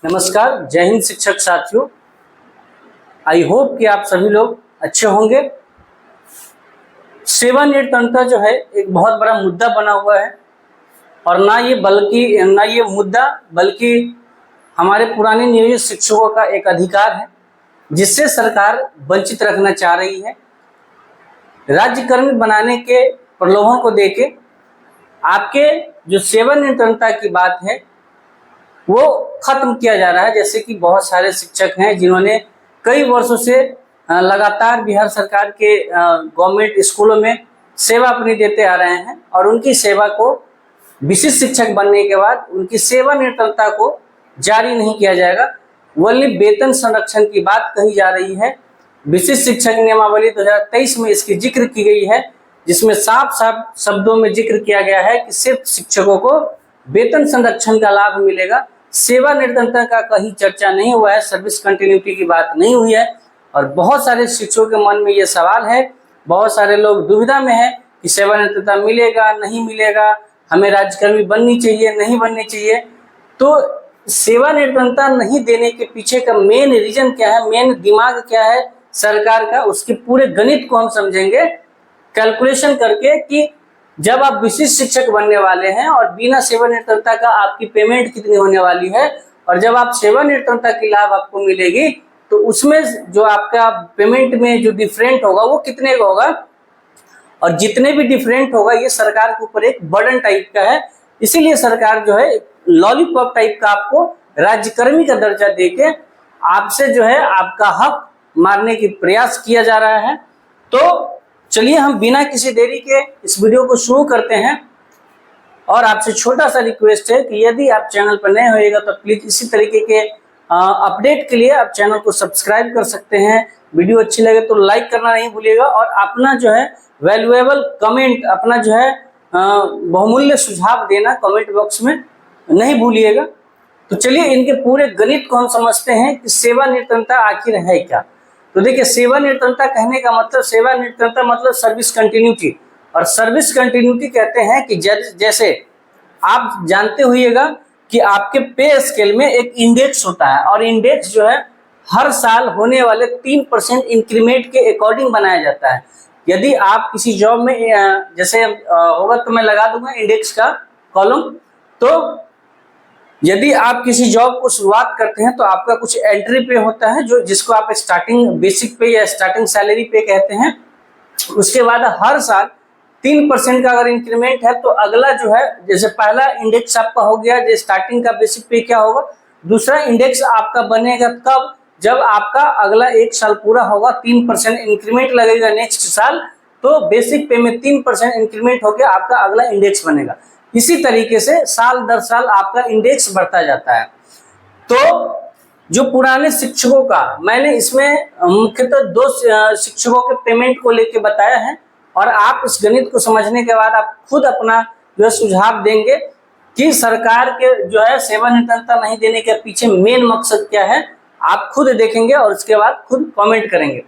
नमस्कार, जय हिंद शिक्षक साथियों। आई होप कि आप सभी लोग अच्छे होंगे। सेवानिवृत्त जो है एक बहुत बड़ा मुद्दा बना हुआ है और ना ये मुद्दा बल्कि हमारे पुराने नियोजित शिक्षकों का एक अधिकार है जिससे सरकार वंचित रखना चाह रही है। राज्यकर्मी बनाने के प्रलोभन को देके आपके जो सेवानिवृत्त की बात है वो खत्म किया जा रहा है। जैसे कि बहुत सारे शिक्षक हैं जिन्होंने कई वर्षों से लगातार बिहार सरकार के गवर्नमेंट स्कूलों में सेवा अपनी देते आ रहे हैं और उनकी सेवा को विशिष्ट शिक्षक बनने के बाद उनकी सेवानिवृत्तता को जारी नहीं किया जाएगा। वल्ली वेतन संरक्षण की बात कही जा रही है। विशिष्ट शिक्षक नियमावली 2023 में इसकी जिक्र की गई है, जिसमें साफ साफ शब्दों में जिक्र किया गया है कि सिर्फ शिक्षकों को वेतन संरक्षण का लाभ मिलेगा। सेवानिवृत्तता का कहीं चर्चा नहीं हुआ है, सर्विस कंटिन्यूटी की बात नहीं हुई है और बहुत सारे शिक्षकों के मन में ये सवाल है। बहुत सारे लोग दुविधा में है कि सेवानिवृत्तता मिलेगा नहीं मिलेगा, हमें राज्यकर्मी बननी चाहिए नहीं बननी चाहिए। तो सेवानिवृत्तता नहीं देने के पीछे का मेन रीजन क्या है, मेन दिमाग क्या है सरकार का, उसके पूरे गणित को हम समझेंगे कैलकुलेशन करके कि जब आप विशिष्ट शिक्षक बनने वाले हैं और बिना सेवानिवृत्तता का आपकी पेमेंट कितनी होने वाली है और जब आप सेवानिवृत्तता की लाभ आपको मिलेगी तो उसमें जो आपका पेमेंट में जो डिफरेंट होगा वो कितने का होगा और जितने भी डिफरेंट होगा ये सरकार के ऊपर एक बर्डन टाइप का है। इसीलिए सरकार जो है लॉलीपॉप टाइप का आपको राज्यकर्मी का दर्जा देके आपसे जो है आपका हक मारने की प्रयास किया जा रहा है। तो चलिए हम बिना किसी देरी के इस वीडियो को शुरू करते हैं और आपसे छोटा सा रिक्वेस्ट है कि यदि आप चैनल पर नए होइएगा तो प्लीज इसी तरीके के अपडेट के लिए आप चैनल को सब्सक्राइब कर सकते हैं। वीडियो अच्छी लगे तो लाइक करना नहीं भूलिएगा और अपना जो है वैल्यूएबल कमेंट, अपना जो है बहुमूल्य सुझाव देना कमेंट बॉक्स में नहीं भूलिएगा। तो चलिए इनके पूरे गणित को हम समझते हैं कि सेवानिवृत्तता आखिर है क्या। तो देखिए, सेवानिवृत्तता कहने का मतलब, सेवानिवृत्तता मतलब सर्विस कंटिन्यूटी, और सर्विस कंटिन्यूटी कहते हैं कि जैसे आप जानते होइएगा कि आपके पे स्केल में एक इंडेक्स होता है और इंडेक्स जो है हर साल होने वाले 3% इंक्रीमेंट के अकॉर्डिंग बनाया जाता है। यदि आप किसी जॉब में जैसे होगा तो मैं लगा दूंगा इंडेक्स का कॉलम। तो यदि आप किसी जॉब को शुरुआत करते हैं तो आपका कुछ एंट्री पे होता है जो जिसको आप स्टार्टिंग बेसिक पे या स्टार्टिंग सैलरी पे कहते हैं। उसके बाद हर साल 3% का अगर इंक्रीमेंट है तो अगला जो है, जैसे पहला इंडेक्स आपका हो गया जो स्टार्टिंग का बेसिक पे क्या होगा, दूसरा इंडेक्स आपका बनेगा तब जब आपका अगला एक साल पूरा होगा, 3% इंक्रीमेंट लगेगा नेक्स्ट साल, तो बेसिक पे में 3% इंक्रीमेंट होकर आपका अगला इंडेक्स बनेगा। इसी तरीके से साल दर साल आपका इंडेक्स बढ़ता जाता है। तो जो पुराने शिक्षकों का, मैंने इसमें मुख्यतः 2 शिक्षकों के पेमेंट को लेके बताया है और आप इस गणित को समझने के बाद आप खुद अपना जो है सुझाव देंगे कि सरकार के जो है सेवानिवृत्तता नहीं देने के पीछे मेन मकसद क्या है, आप खुद देखेंगे और उसके बाद खुद कमेंट करेंगे।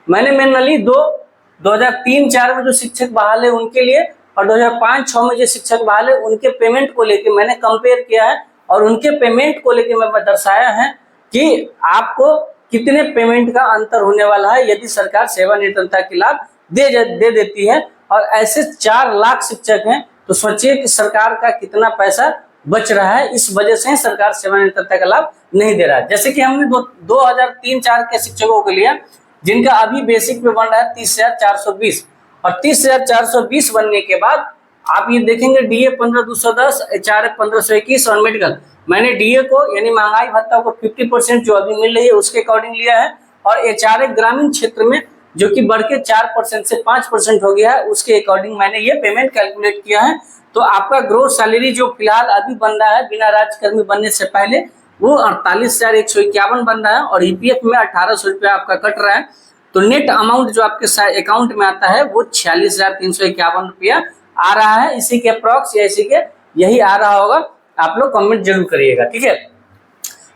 मैंने मेनली 2003-04 में जो शिक्षक बहाल है उनके लिए और 2005-06 में जो शिक्षक बहाल है उनके पेमेंट को लेके मैंने कंपेयर किया है और उनके पेमेंट को लेके मैं दर्शाया है कि आपको कितने पेमेंट का अंतर होने वाला है यदि सरकार सेवानिवृत्तता की लाभ दे देती है। और ऐसे 4 लाख शिक्षक हैं, तो सोचिए कि सरकार का कितना पैसा बच रहा है। इस वजह से सरकार सेवानिवृत्तता का लाभ नहीं दे रहा है। जैसे कि हमने 2003-04 के शिक्षकों के लिए जिनका अभी बेसिक पे बन रहा है 30,420 और 30,420 बनने के बाद आप ये देखेंगे डीए 15,210, एचआरए 1521 और मेडिकल, मैंने डीए को यानी महंगाई भत्ता को 50% जो अभी मिल रही है उसके अकॉर्डिंग लिया है और एचआरए ग्रामीण क्षेत्र में जो कि बढ़ के 4% से 5% हो गया है उसके अकॉर्डिंग मैंने ये पेमेंट कैलकुलेट किया है। तो आपका ग्रोस सैलरी जो फिलहाल अभी बन रहा है बिना राज्यकर्मी बनने से पहले वो 48,151 बन रहा है और ईपीएफ में 1,800 रुपया आपका कट रहा है। तो नेट अमाउंट जो आपके अकाउंट में आता है वो 46,351 रुपया आ रहा है। इसी के अप्रॉक्स या इसी के यही आ रहा होगा, आप लोग कमेंट जरूर करिएगा, ठीक है।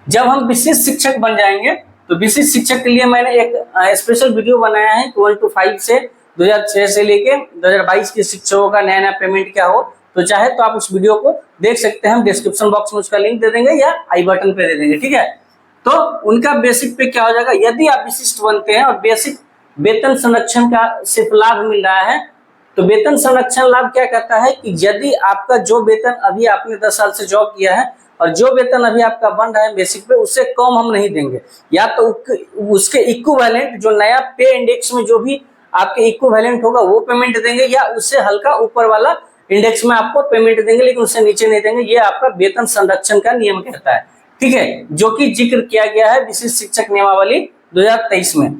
जब हम विशिष्ट शिक्षक बन जाएंगे तो विशिष्ट शिक्षक के लिए मैंने एक स्पेशल वीडियो बनाया है 1 to 5 से 2006 से लेके 2022 के शिक्षकों का नया पेमेंट क्या हो, तो चाहे तो आप उस वीडियो को देख सकते हैं, हम डिस्क्रिप्शन बॉक्स में उसका लिंक दे देंगे या आई बटन पे दे देंगे, ठीक है। तो उनका बेसिक पे क्या हो जाएगा, यदि आप विशिष्ट बनते हैं और बेसिक वेतन संरक्षण का सिर्फ लाभ मिल रहा है, तो वेतन संरक्षण लाभ क्या कहता है कि यदि आपका जो वेतन अभी आपने 10 साल से जॉब किया है और जो वेतन अभी आपका बन रहा है बेसिक पे, उससे कम हम नहीं देंगे, या तो उसके इक्विवेलेंट जो नया पे इंडेक्स में जो भी आपके इक्विवेलेंट होगा वो पेमेंट देंगे, या उससे हल्का ऊपर वाला इंडेक्स में आपको पेमेंट देंगे, लेकिन उससे नीचे नहीं देंगे। ये आपका वेतन संरक्षण का नियम कहता है, ठीक है, जो कि जिक्र किया गया है विशिष्ट शिक्षक नियमावली 2023 में।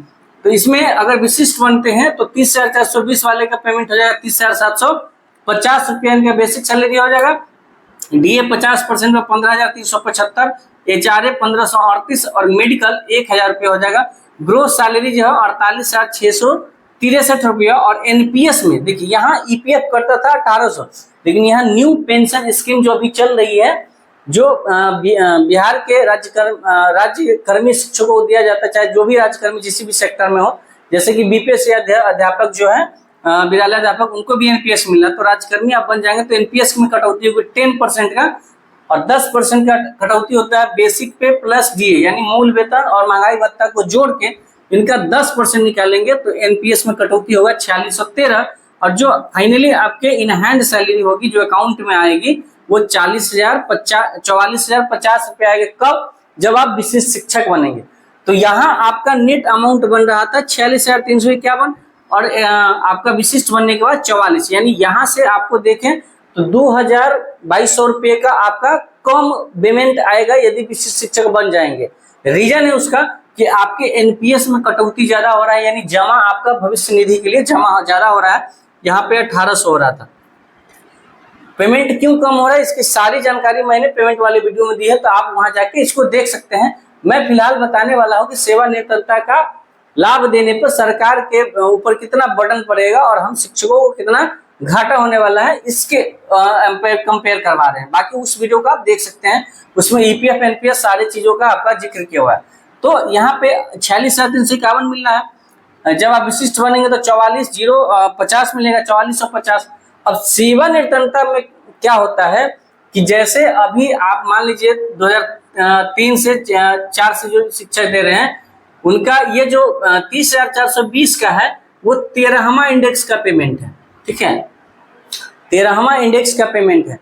तो इसमें अगर विशिष्ट बनते हैं तो 30,420 वाले का पेमेंट हो जाएगा 30,750 रुपया का बेसिक सैलरी हो जाएगा। डीए 50% में 15,375, एचआरए 1,538 और मेडिकल 1,000 रुपया हो जाएगा। ग्रोस सैलरी जो है 48,663 रुपया। और एनपीएस में देखिए, यहाँ ईपीएफ करता था 1800, लेकिन यहाँ न्यू पेंशन स्कीम जो अभी चल रही है, जो बिहार के राज्यकर्मी शिक्षकों को दिया जाता है, चाहे जो भी राज्यकर्मी जिस भी सेक्टर में हो, जैसे कि बीपीएस अध्यापक जो है विद्यालय अध्यापक, उनको भी एनपीएस मिला, तो राज्यकर्मी आप बन जाएंगे तो एनपीएस में कटौती होगी 10% का, और 10% का कटौती होता है बेसिक पे प्लस डीए, यानी मूल वेतन और महंगाई भत्ता को जोड़ के इनका 10% निकालेंगे तो एनपीएस में कटौती होगा 4613। और जो फाइनली आपके इन हैंड सैलरी होगी जो अकाउंट में आएगी वो 44,050 रुपये आएगा। कब? जब आप विशिष्ट शिक्षक बनेंगे। तो यहाँ आपका नेट अमाउंट बन रहा था 46,351 और आपका विशिष्ट बनने के बाद 44, यानी यहाँ से आपको देखें तो 2,200 रुपये का आपका कम पेमेंट आएगा यदि विशिष्ट शिक्षक बन जाएंगे। रीजन है उसका कि आपके एनपीएस में कटौती ज्यादा हो रहा है, यानी जमा आपका भविष्य निधि के लिए जमा ज्यादा हो रहा है। यहाँ पे 1800 हो रहा था। पेमेंट क्यों कम हो रहा है, इसकी सारी जानकारी मैंने पेमेंट वाले वीडियो में दी है, तो आप वहां जाके इसको देख सकते हैं। मैं फिलहाल बताने वाला हूं कि सेवानिवृत्तता का लाभ देने पर सरकार के ऊपर कितना बर्डन पड़ेगा और हम शिक्षकों को कितना घाटा होने वाला है, इसके कंपेयर करवा रहे हैं। बाकी उस वीडियो को आप देख सकते हैं, उसमें ईपीएफ एनपीएस सारी चीजों का आपका जिक्र किया हुआ है। तो यहाँ पे 46,351 मिल रहा है। जब आप विशिष्ट बनेंगे तो 44,050 मिलेगा, 4450। अब सेवानिवृत्तता में क्या होता है कि जैसे अभी आप मान लीजिए 2003 से 4 से जो शिक्षक दे रहे हैं, उनका ये जो 30,420 का है वो 13वां इंडेक्स का पेमेंट है, ठीक है, 13वां इंडेक्स का पेमेंट है।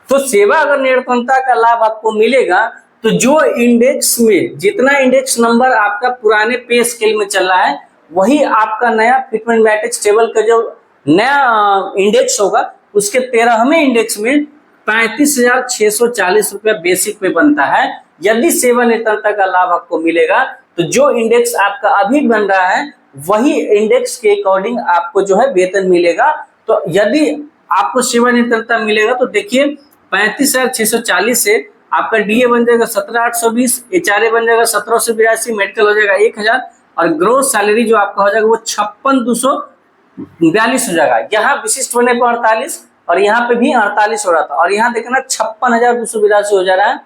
तो सेवा अगर निवृत्तता का लाभ आपको मिलेगा तो जो इंडेक्स में जितना इंडेक्स नंबर आपका पुराने पे स्केल में चल रहा है, वही आपका नया फिटमेंट मैट्रिक्स टेबल का जो नया इंडेक्स होगा उसके 13वें इंडेक्स में 35,640 रुपया बेसिक पे बनता है। यदि सेवानिवृत्तता का लाभ आपको मिलेगा तो जो इंडेक्स आपका अभी बन रहा है वही इंडेक्स के अकॉर्डिंग आपको जो है वेतन मिलेगा। तो यदि आपको सेवानिवृत्तता मिलेगा तो देखिए 35,640 से आपका डीए बन जाएगा 17,820, एचआरए बन जाएगा 1,782, मेडिकल हो जाएगा 1,000 और ग्रोस सैलरी जो आपका हो जाएगा वो 56,242 हो जाएगा। यहाँ विशिष्ट होने पर 48 और यहाँ पे भी 48 हो रहा था, और यहाँ देखना 56,282 हो जा रहा है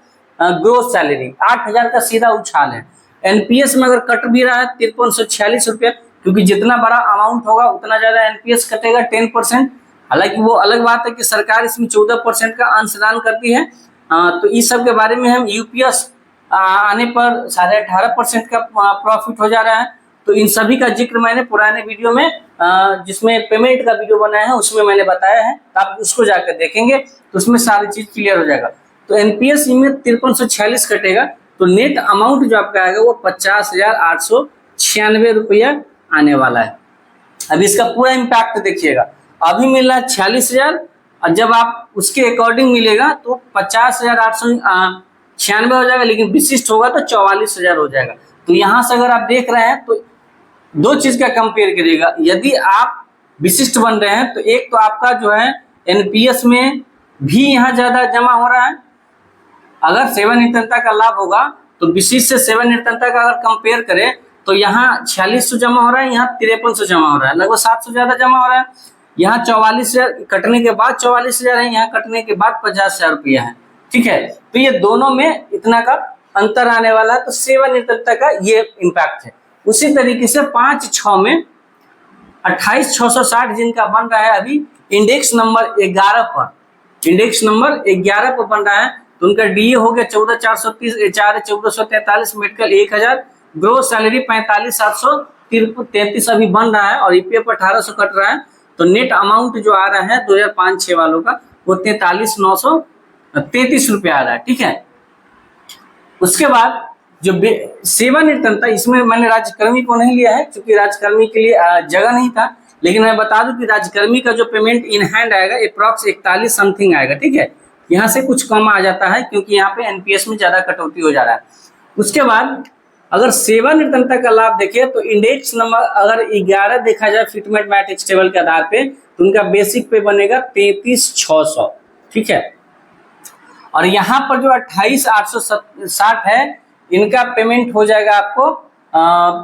ग्रोस सैलरी। 8,000 का सीधा उछाल है। एनपीएस में अगर कट भी रहा है 5346 रुपया, क्योंकि जितना बड़ा अमाउंट होगा उतना ज्यादा एनपीएस कटेगा 10%। हालांकि वो अलग बात है कि सरकार इसमें 14% का अंशदान करती है। तो इस सब के बारे में हम यूपीएस आने पर 18.5% का प्रॉफिट हो जा रहा है। तो इन सभी का जिक्र मैंने पुराने वीडियो में जिसमें पेमेंट का वीडियो बनाया है उसमें मैंने बताया है, तो आप उसको जाकर देखेंगे तो उसमें सारी चीज क्लियर हो जाएगा। तो एनपीएस में 5346 कटेगा तो नेट अमाउंट जो आपका आएगा वो 50,896 रुपया आने वाला है। अब इसका पूरा इम्पैक्ट देखिएगा, अभी मिल रहा है 46,000 और जब आप उसके अकॉर्डिंग मिलेगा तो 50,896 हो जाएगा, लेकिन विशिष्ट होगा तो 44,000 हो जाएगा। तो यहाँ से अगर आप देख रहे हैं तो दो चीज का कंपेयर करिएगा। यदि आप विशिष्ट बन रहे हैं तो एक तो आपका जो है एनपीएस में भी यहाँ ज्यादा जमा हो रहा है। अगर सेवानिवृत्तता का लाभ होगा तो विशिष्ट से सेवानिवृत्तता का अगर कंपेयर करें तो यहाँ 4600 जमा हो रहा है, यहाँ 5300 जमा हो रहा है, लगभग 700 ज्यादा जमा हो रहा है। यहाँ 44,000 कटने के बाद 44,000 है, यहाँ कटने के बाद 50,000 रुपया है, ठीक है। तो ये दोनों में इतना का अंतर आने वाला है। तो सेवानिवृत्तता का ये इम्पैक्ट है। उसी तरीके से 5/6 में 28,660 जिनका बन रहा है अभी इंडेक्स नंबर 11 पर, इंडेक्स नंबर 11 पर बन रहा है, तो उनका डीए हो गया 14,430, एचआर 1443, मेडिकल 1000, ग्रोस सैलरी 45,733 अभी बन रहा है और ईपीएफ 1800 कट रहा है। तो नेट अमाउंट जो आ रहा है 2005-06 वालों का वो 43,933 रुपया आ रहा है, ठीक है। उसके बाद जो सेवानिवृत्तता, इसमें मैंने राज्यकर्मी को नहीं लिया है क्योंकि राज्यकर्मी के लिए जगह नहीं था, लेकिन मैं बता दूं कि राज्यकर्मी का जो पेमेंट इन हैंड आएगा अप्रॉक्स 41 समथिंग आएगा, ठीक है। यहाँ से कुछ कम आ जाता है क्योंकि यहाँ पे एनपीएस में ज्यादा कटौती हो जा रहा है। उसके बाद अगर सेवानिवृत्तता का लाभ देखें तो इंडेक्स नंबर अगर 11 देखा जाए फिटमेट मैट्रिक्स टेबल के आधार पे, तो उनका बेसिक पे बनेगा 33,600, ठीक है। और यहाँ पर जो 28,860 है, इनका पेमेंट हो जाएगा आपको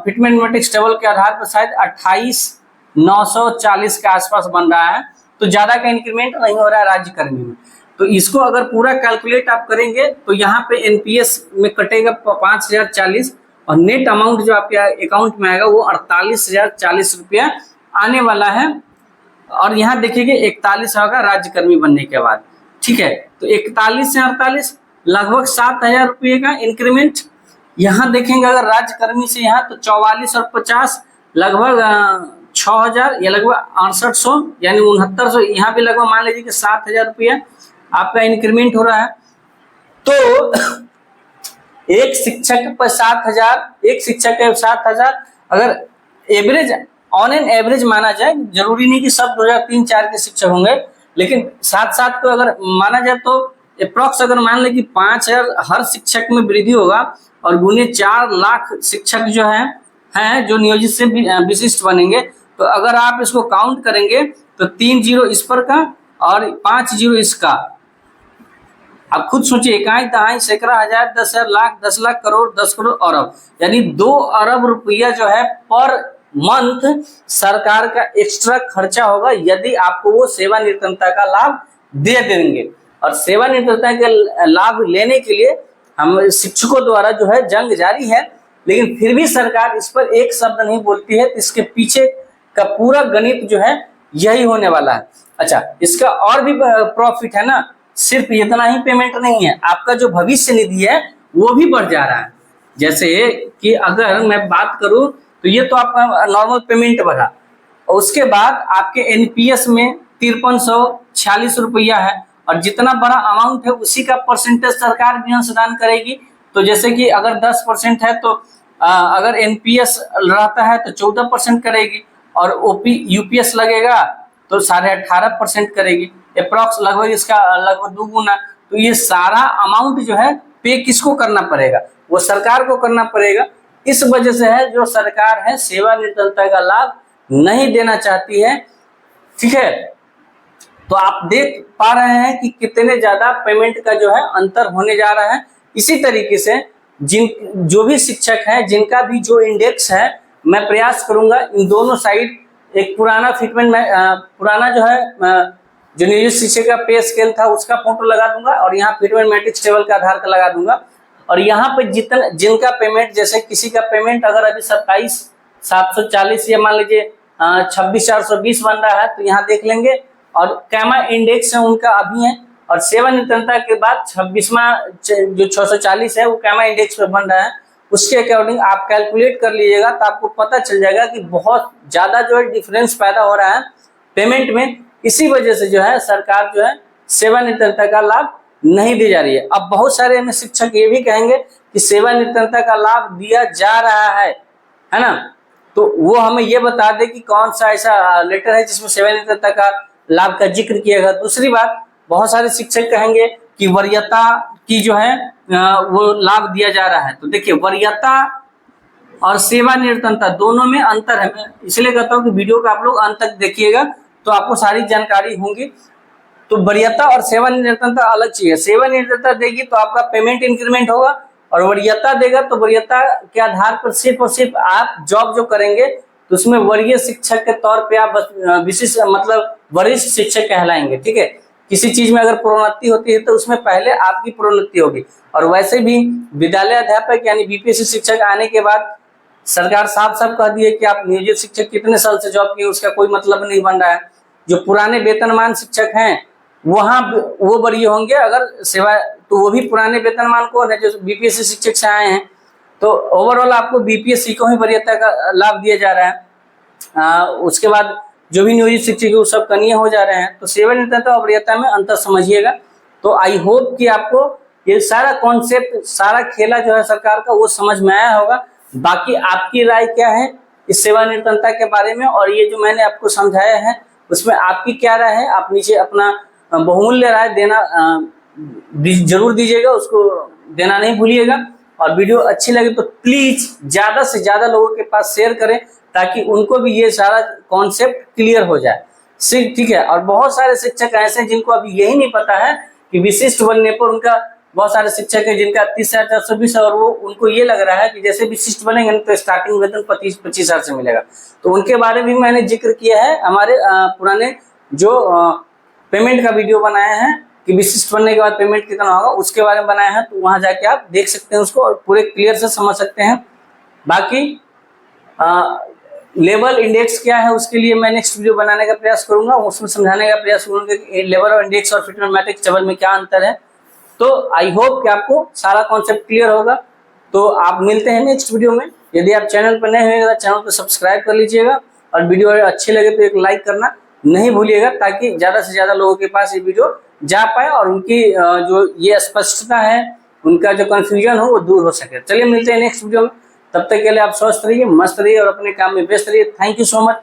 फिटमेट मैट्रिक्स टेबल के आधार पर शायद 28,940 के आसपास बन रहा है। तो ज्यादा का इंक्रीमेंट नहीं हो रहा है राज्यकर्मी में। तो इसको अगर पूरा कैलकुलेट आप करेंगे तो यहाँ पे एनपीएस में कटेगा 5,040 और नेट अमाउंट जो आपके अकाउंट में आएगा वो 48,040 रुपया आने वाला है। और यहाँ देखिएगा 41 होगा राज्यकर्मी बनने के बाद, ठीक है। तो 41 से 48 लगभग 7,000 रुपये का इंक्रीमेंट। यहाँ देखेंगे अगर राज्यकर्मी से यहाँ तो 44 और 50 लगभग 6,000 या लगभग 6800 यानी 6900, यहाँ भी लगभग मान लीजिए कि 7,000 रुपया आपका इंक्रीमेंट हो रहा है। तो एक शिक्षक पर 7,000, एक शिक्षक के 7,000 अगर एवरेज ऑन एन एवरेज माना जाए, जरूरी नहीं कि सब 2003-04 के शिक्षक होंगे, लेकिन 7-7 को अगर माना जाए तो अप्रॉक्स अगर मान ले कि 5,000 हर शिक्षक में वृद्धि होगा और गुने 4 लाख शिक्षक जो हैं जो नियोजित से विशिष्ट बनेंगे। तो अगर आप इसको काउंट करेंगे तो 3 जीरो इस पर का और 5 जीरो इसका, आप खुद सोचिए, इकाई दहाई सैकड़ा हजार 10,000 लाख 10 लाख करोड़ 10 करोड़ अरब, यानी 2 अरब रुपया जो है पर मंथ सरकार का एक्स्ट्रा खर्चा होगा यदि आपको वो सेवानिवृत्तता का लाभ दे देंगे। और सेवानिवृत्तता के लाभ लेने के लिए हम शिक्षकों द्वारा जो है जंग जारी है, लेकिन फिर भी सरकार इस पर एक शब्द नहीं बोलती है। तो इसके पीछे का पूरा गणित जो है यही होने वाला है। अच्छा, इसका और भी प्रॉफिट है ना, सिर्फ इतना ही पेमेंट नहीं है, आपका जो भविष्य निधि है वो भी बढ़ जा रहा है। जैसे कि अगर मैं बात करूं तो ये तो आपका नॉर्मल पेमेंट बढ़ा, और उसके बाद आपके एनपीएस में 5346 रुपया है, और जितना बड़ा अमाउंट है उसी का परसेंटेज सरकार भी अंशदान करेगी। तो जैसे कि अगर 10% है तो अगर एनपीएस रहता है तो 14% करेगी, और ओपी यूपीएस लगेगा तो 18.5% करेगी, अप्रॉक्स लगभग इसका लगभग 2 गुना। तो ये सारा अमाउंट जो है पे किसको करना पड़ेगा, वो सरकार को करना पड़ेगा। इस वजह से है जो सरकार है सेवानिवृत्तता का लाभ नहीं देना चाहती है, ठीक है। तो आप देख पा रहे हैं कि कितने ज्यादा पेमेंट का जो है अंतर होने जा रहा है। इसी तरीके से जो भी शिक्षक हैं जिनका भी जो इंडेक्स है, मैं प्रयास करूंगा इन दोनों साइड एक पुराना फिटमेंट में पुराना जो है जो नियोजित शिक्षक का पे स्केल था उसका फोटो लगा दूंगा, और यहाँ फिटमेंट मैट्रिक्स टेबल का आधार का लगा दूंगा। और यहाँ पे जिनका पेमेंट, जैसे किसी का पेमेंट अगर अभी 27,740 या मान लीजिए 26,420 बन रहा है तो यहाँ देख लेंगे, और कैमा इंडेक्स है उनका अभी है, और सेवानिवृत्तता के बाद 26वां जो 640 है वो कैमा इंडेक्स पे बन रहा है। उसके अकॉर्डिंग आप कैलकुलेट कर लीजिएगा तो आपको पता चल जाएगा कि बहुत ज्यादा जो है डिफरेंस पैदा हो रहा है पेमेंट में। इसी वजह से जो है सरकार जो है सेवानिवृत्तता का लाभ नहीं दी जा रही है। अब बहुत सारे हमें शिक्षक ये भी कहेंगे कि सेवानिवृत्तता का लाभ दिया जा रहा है ना, तो वो हमें ये बता दे कि कौन सा ऐसा लेटर है जिसमें सेवानिवृत्तता का लाभ का जिक्र किया गया। दूसरी बात, बहुत सारे शिक्षक कहेंगे कि वरीयता की जो है वो लाभ दिया जा रहा है। तो देखिए, वरीयता और सेवानिवृत्तता दोनों में अंतर है। मैं इसलिए कहता हूँ कि वीडियो को आप लोग अंत तक देखिएगा तो आपको सारी जानकारी होंगी। तो वरीयता और सेवानिवृत्तता अलग चीज है। सेवानिवृत्तता देगी तो आपका पेमेंट इंक्रीमेंट होगा, और वरीयता देगा तो वरीयता के आधार पर सिर्फ और सिर्फ आप जॉब जो करेंगे तो उसमें वरीय शिक्षक के तौर पे आप विशिष्ट मतलब वरिष्ठ शिक्षक कहलाएंगे, ठीक है। किसी चीज में अगर प्रोन्नति होती है तो उसमें पहले आपकी प्रोन्नति होगी। और वैसे भी विद्यालय अध्यापक यानी बीपीएससी शिक्षक आने के बाद सरकार साफ साफ कह दी है कि आप नियोजित शिक्षक कितने साल से जॉब किए उसका कोई मतलब नहीं बन रहा है। जो पुराने वेतनमान शिक्षक हैं वहाँ वो बरी होंगे अगर सेवा, तो वो भी पुराने वेतनमान को न, जो बीपीएससी शिक्षक से आए हैं, तो ओवरऑल आपको बीपीएससी को ही वरीयता का लाभ दिया जा रहा है। उसके बाद जो भी नियोजित शिक्षक है वो सब कनीय हो जा रहे हैं। तो सेवानिवृत्ता और वरीयता में अंतर समझिएगा। तो आई होप कि आपको ये सारा कॉन्सेप्ट, सारा खेला जो है सरकार का, वो समझ में आया होगा। बाकी आपकी राय क्या है इस सेवानिवृत्ता के बारे में, और ये जो मैंने आपको समझाया है उसमें आपकी क्या राय है, आप नीचे अपना बहुमूल्य राय देना जरूर दीजिएगा, उसको देना नहीं भूलिएगा। और वीडियो अच्छी लगे तो प्लीज ज्यादा से ज्यादा लोगों के पास शेयर करें, ताकि उनको भी ये सारा कॉन्सेप्ट क्लियर हो जाए। ठीक है। और बहुत सारे शिक्षक ऐसे हैं जिनको अभी यही नहीं पता है कि विशिष्ट बनने पर उनका, बहुत सारे शिक्षक हैं जिनका 30,420 है, और वो उनको ये लग रहा है कि जैसे विशिष्ट बनेंगे तो स्टार्टिंग वेतन 25,000 से मिलेगा। तो उनके बारे में मैंने जिक्र किया है हमारे पुराने जो पेमेंट का वीडियो बनाया है कि विशिष्ट बनने के बाद पेमेंट कितना होगा, उसके बारे में बनाया है। तो वहां जाके आप देख सकते हैं उसको, और पूरे क्लियर से समझ सकते हैं। बाकी लेवल इंडेक्स क्या है उसके लिए मैं नेक्स्ट वीडियो बनाने का प्रयास करूंगा, उसमें समझाने का प्रयास करूंगा कि लेवल और इंडेक्स और फिट मैट्रिक्स टेबल में क्या अंतर है। तो आई होप कि आपको सारा कॉन्सेप्ट क्लियर होगा। तो आप मिलते हैं नेक्स्ट वीडियो में। यदि आप चैनल पर नए हुए तो चैनल को सब्सक्राइब कर लीजिएगा, और वीडियो अच्छी लगे तो एक लाइक करना नहीं भूलिएगा, ताकि ज्यादा से ज्यादा लोगों के पास ये वीडियो जा पाए और उनकी जो ये स्पष्टता है, उनका जो कंफ्यूजन हो वो दूर हो सके। चलिए मिलते हैं नेक्स्ट वीडियो में। तब तक के लिए आप स्वस्थ रहिए, मस्त रहिए और अपने काम में व्यस्त रहिए। Thank you so much.